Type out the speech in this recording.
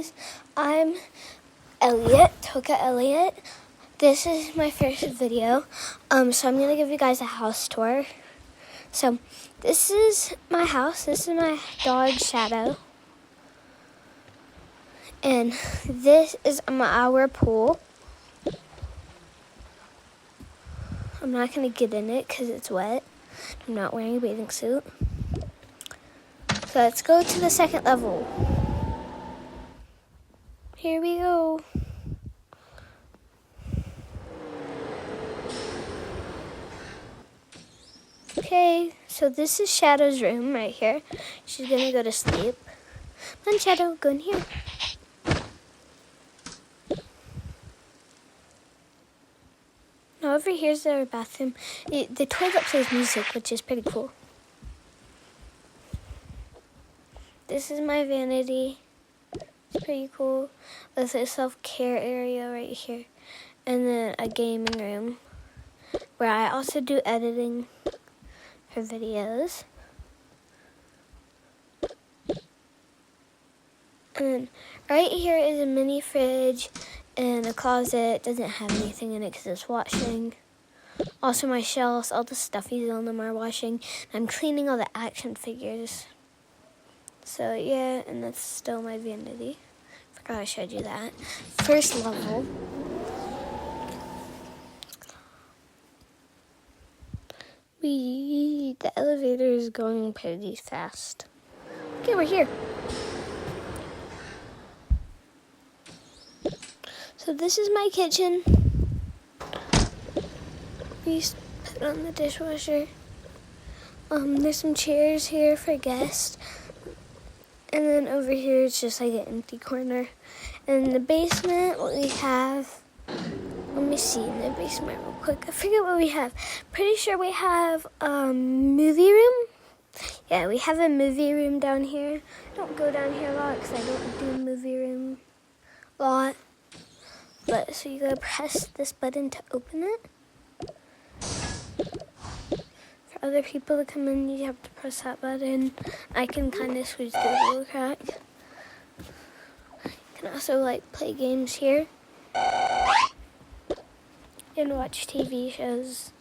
guys, I'm Elliot, Toka Elliot. This is my first video, so I'm gonna give you guys a house tour. So this is my house. This is my dog Shadow, and this is our pool. I'm not gonna get in it because it's wet. I'm not wearing a bathing suit. So let's go to the second level. Here we go. Okay, so this is Shadow's room right here. She's gonna go to sleep. Come on, Shadow, go in here. Now over here's our bathroom. The toilet plays music, which is pretty cool. This is my vanity. It's pretty cool. There's a self-care area right here. And then a gaming room where I also do editing for videos. And then right here is a mini fridge and a closet. Doesn't have anything in it because it's washing. Also my shelves, all the stuffies on them are washing. I'm cleaning all the action figures. So yeah, and that's still my vanity. Forgot I showed you that. First level. The elevator is going pretty fast. Okay, we're here. So this is my kitchen. We put on the dishwasher. There's some chairs here for guests. And then over here it's just like an empty corner. And in the basement, what we have, let me see in the basement real quick. I forget what we have. Pretty sure we have a movie room. Yeah, we have a movie room down here. I don't go down here a lot because I don't do movie room a lot. But so you gotta press this button to open it. For other people to come in, you have to press that button. I can kind of switch through a little crack. You can also like play games here and watch TV shows.